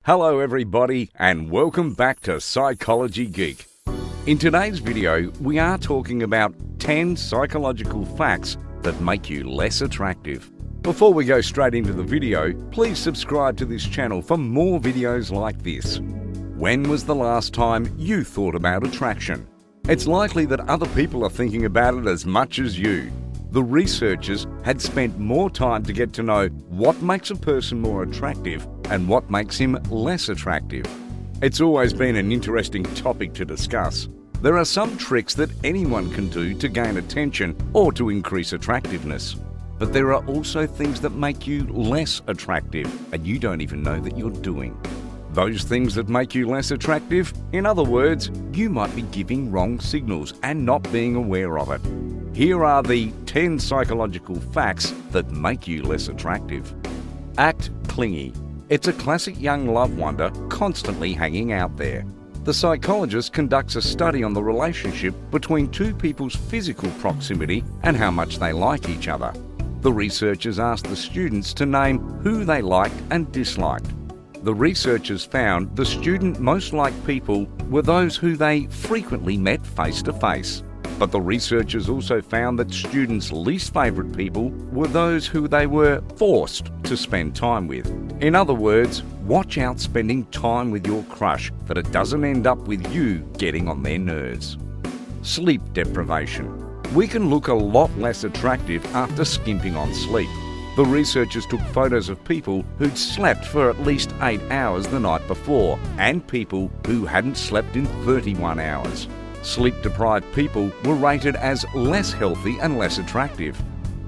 Hello everybody and welcome back to Psychology Geek. In today's video, we are talking about 10 psychological facts that make you less attractive. Before we go straight into the video, please subscribe to this channel for more videos like this. When was the last time you thought about attraction? It's likely that other people are thinking about it as much as you. The researchers had spent more time to get to know what makes a person more attractive and what makes him less attractive. It's always been an interesting topic to discuss. There are some tricks that anyone can do to gain attention or to increase attractiveness. But there are also things that make you less attractive and you don't even know that you're doing. Those things that make you less attractive, in other words, you might be giving wrong signals and not being aware of it. Here are the 10 psychological facts that make you less attractive. Act clingy. It's a classic young love wonder constantly hanging out there. The psychologist conducts a study on the relationship between two people's physical proximity and how much they like each other. The researchers asked the students to name who they liked and disliked. The researchers found the student most liked people were those who they frequently met face to face. But the researchers also found that students' least favourite people were those who they were forced to spend time with. In other words, watch out spending time with your crush, that it doesn't end up with you getting on their nerves. Sleep deprivation. We can look a lot less attractive after skimping on sleep. The researchers took photos of people who'd slept for at least 8 hours the night before and people who hadn't slept in 31 hours. Sleep-deprived people were rated as less healthy and less attractive.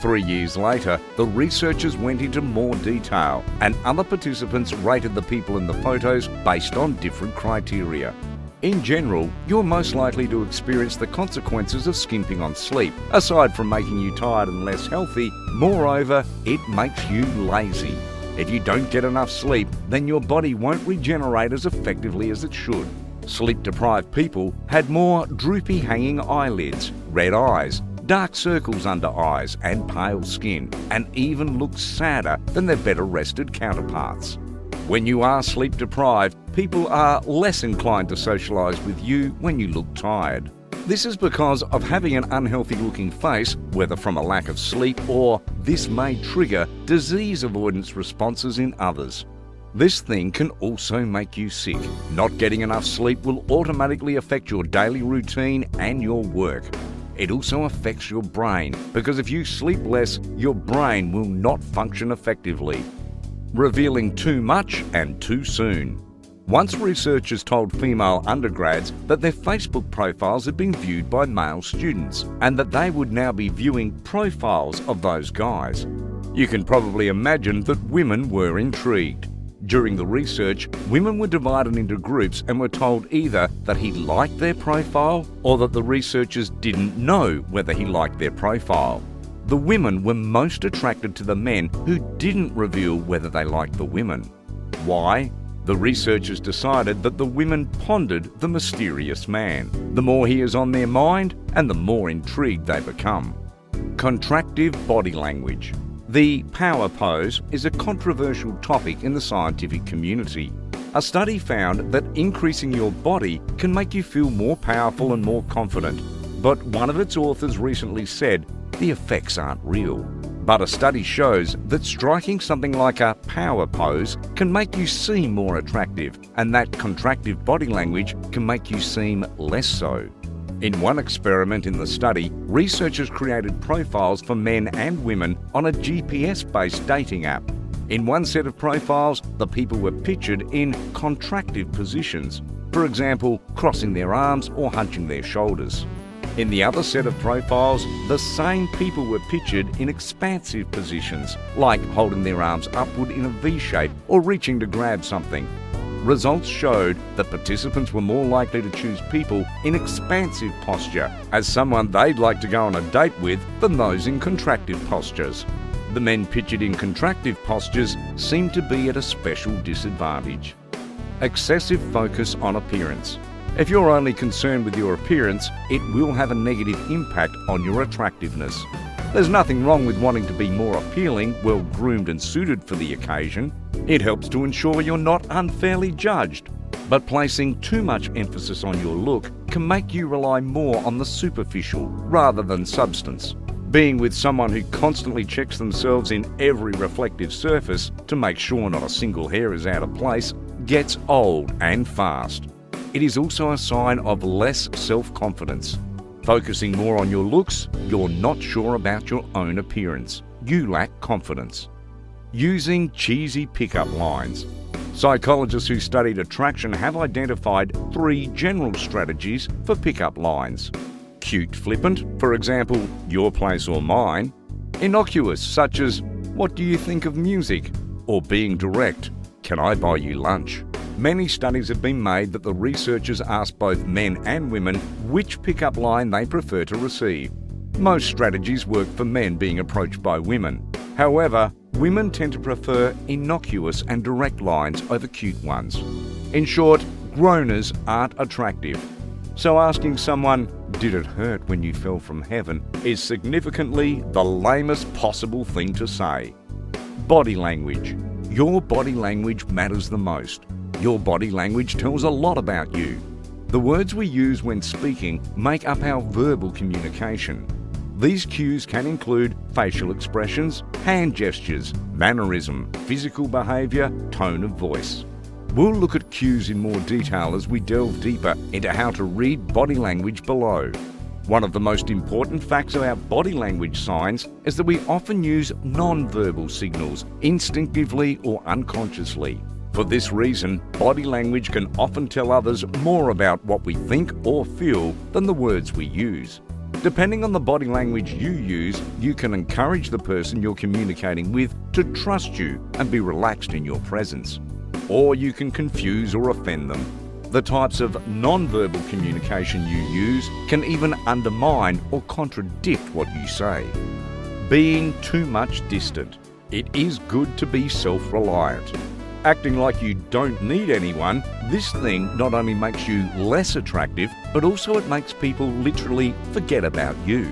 3 years later, the researchers went into more detail and other participants rated the people in the photos based on different criteria. In general, you're most likely to experience the consequences of skimping on sleep. Aside from making you tired and less healthy, moreover, it makes you lazy. If you don't get enough sleep, then your body won't regenerate as effectively as it should. Sleep-deprived people had more droopy hanging eyelids, red eyes, dark circles under eyes and pale skin, and even looked sadder than their better rested counterparts. When you are sleep-deprived, people are less inclined to socialise with you when you look tired. This is because of having an unhealthy-looking face, whether from a lack of sleep or this may trigger disease avoidance responses in others. This thing can also make you sick. Not getting enough sleep will automatically affect your daily routine and your work. It also affects your brain, because if you sleep less, your brain will not function effectively. Revealing too much and too soon. Once researchers told female undergrads that their Facebook profiles had been viewed by male students and that they would now be viewing profiles of those guys. You can probably imagine that women were intrigued. During the research, women were divided into groups and were told either that he liked their profile or that the researchers didn't know whether he liked their profile. The women were most attracted to the men who didn't reveal whether they liked the women. Why? The researchers decided that the women pondered the mysterious man. The more he is on their mind, and the more intrigued they become. Contractive body language. The power pose is a controversial topic in the scientific community. A study found that increasing your body can make you feel more powerful and more confident. But one of its authors recently said the effects aren't real. But a study shows that striking something like a power pose can make you seem more attractive, and that contractive body language can make you seem less so. In one experiment in the study, researchers created profiles for men and women on a GPS-based dating app. In one set of profiles, the people were pictured in contractive positions, for example, crossing their arms or hunching their shoulders. In the other set of profiles, the same people were pictured in expansive positions, like holding their arms upward in a V shape or reaching to grab something. Results showed that participants were more likely to choose people in expansive posture as someone they'd like to go on a date with than those in contractive postures. The men pictured in contractive postures seemed to be at a special disadvantage. Excessive focus on appearance. If you're only concerned with your appearance, it will have a negative impact on your attractiveness. There's nothing wrong with wanting to be more appealing, well-groomed and suited for the occasion. It helps to ensure you're not unfairly judged. But placing too much emphasis on your look can make you rely more on the superficial rather than substance. Being with someone who constantly checks themselves in every reflective surface to make sure not a single hair is out of place gets old and fast. It is also a sign of less self-confidence. Focusing more on your looks, you're not sure about your own appearance. You lack confidence. Using cheesy pickup lines. Psychologists who studied attraction have identified 3 general strategies for pickup lines. Cute flippant, for example, your place or mine. Innocuous, such as, what do you think of music? Or being direct, can I buy you lunch? Many studies have been made that the researchers asked both men and women which pickup line they prefer to receive. Most strategies work for men being approached by women. However, women tend to prefer innocuous and direct lines over cute ones. In short, groaners aren't attractive. So asking someone, did it hurt when you fell from heaven, is significantly the lamest possible thing to say. Body language. Your body language matters the most. Your body language tells a lot about you. The words we use when speaking make up our verbal communication. These cues can include facial expressions, hand gestures, mannerism, physical behaviour, tone of voice. We'll look at cues in more detail as we delve deeper into how to read body language below. One of the most important facts about body language signs is that we often use non-verbal signals instinctively or unconsciously. For this reason, body language can often tell others more about what we think or feel than the words we use. Depending on the body language you use, you can encourage the person you're communicating with to trust you and be relaxed in your presence. Or you can confuse or offend them. The types of non-verbal communication you use can even undermine or contradict what you say. Being too much distant. It is good to be self-reliant. Acting like you don't need anyone, this thing not only makes you less attractive, but also it makes people literally forget about you.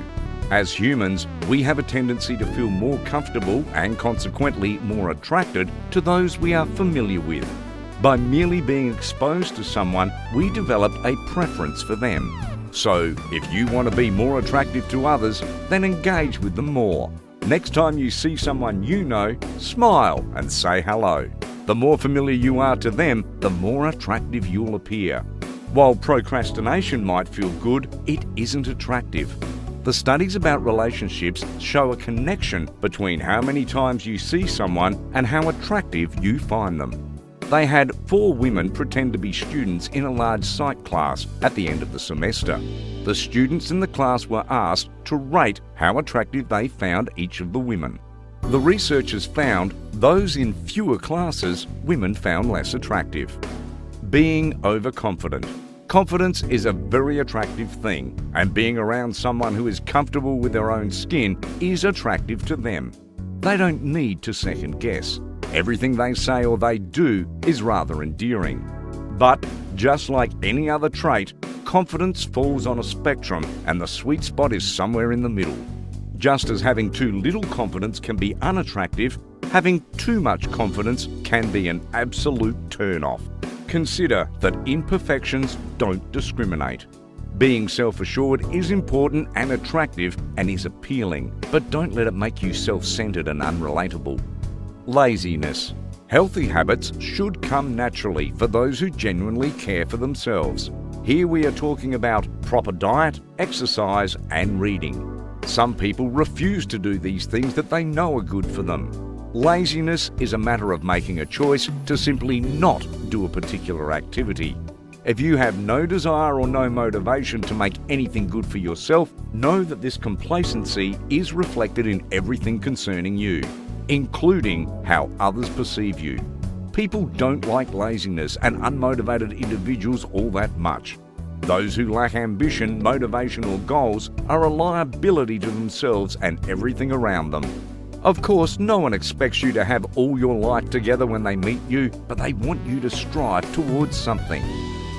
As humans, we have a tendency to feel more comfortable and consequently more attracted to those we are familiar with. By merely being exposed to someone, we develop a preference for them. So, if you want to be more attractive to others, then engage with them more. Next time you see someone you know, smile and say hello. The more familiar you are to them, the more attractive you'll appear. While procrastination might feel good, it isn't attractive. The studies about relationships show a connection between how many times you see someone and how attractive you find them. They had 4 women pretend to be students in a large psych class at the end of the semester. The students in the class were asked to rate how attractive they found each of the women. The researchers found those in fewer classes, women found less attractive. Being overconfident. Confidence is a very attractive thing, and being around someone who is comfortable with their own skin is attractive to them. They don't need to second guess. Everything they say or they do is rather endearing. But, just like any other trait, confidence falls on a spectrum and the sweet spot is somewhere in the middle. Just as having too little confidence can be unattractive, having too much confidence can be an absolute turn-off. Consider that imperfections don't discriminate. Being self-assured is important and attractive and is appealing, but don't let it make you self-centered and unrelatable. Laziness. Healthy habits should come naturally for those who genuinely care for themselves. Here we are talking about proper diet, exercise, and reading. Some people refuse to do these things that they know are good for them. Laziness is a matter of making a choice to simply not do a particular activity. If you have no desire or no motivation to make anything good for yourself, know that this complacency is reflected in everything concerning you, including how others perceive you. People don't like laziness and unmotivated individuals all that much. Those who lack ambition, motivation, or goals are a liability to themselves and everything around them. Of course, no one expects you to have all your life together when they meet you, but they want you to strive towards something.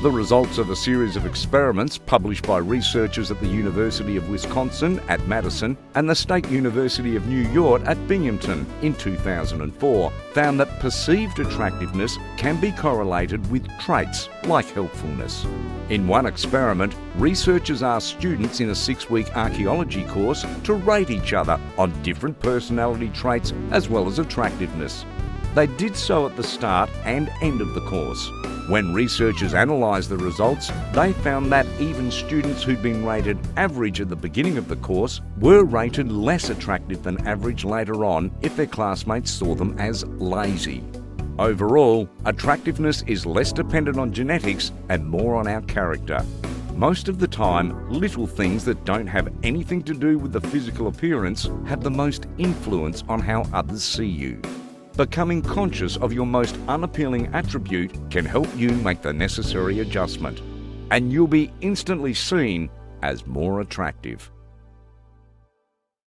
The results of a series of experiments published by researchers at the University of Wisconsin at Madison and the State University of New York at Binghamton in 2004 found that perceived attractiveness can be correlated with traits like helpfulness. In one experiment, researchers asked students in a 6-week archaeology course to rate each other on different personality traits as well as attractiveness. They did so at the start and end of the course. When researchers analysed the results, they found that even students who'd been rated average at the beginning of the course were rated less attractive than average later on if their classmates saw them as lazy. Overall, attractiveness is less dependent on genetics and more on our character. Most of the time, little things that don't have anything to do with the physical appearance have the most influence on how others see you. Becoming conscious of your most unappealing attribute can help you make the necessary adjustment, and you'll be instantly seen as more attractive.